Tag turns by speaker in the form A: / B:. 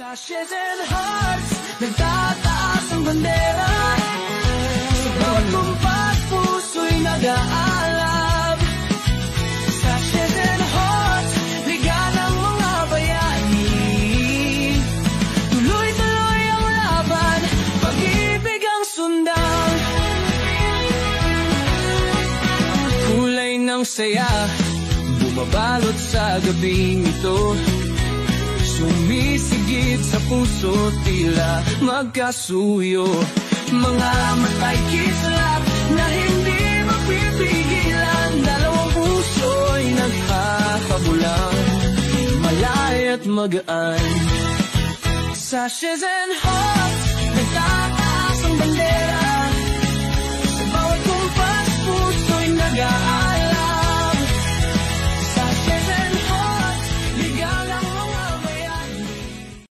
A: Sashes and hearts, nagtataas ang bandera. Sa bawat kumpas, puso'y nag-aalab. Sashes and hearts, liga ng mga bayani. Tuloy-tuloy ang laban, pag-ibig ang sundan. Kulay ng saya, bumabalot sa gabing ito. Sumisigit sa puso, tila magkasuyo. Mga matay kislap na hindi mapipigilan. Dalawang puso'y nagkakabulang, malay at magaan. Sashes and hearts,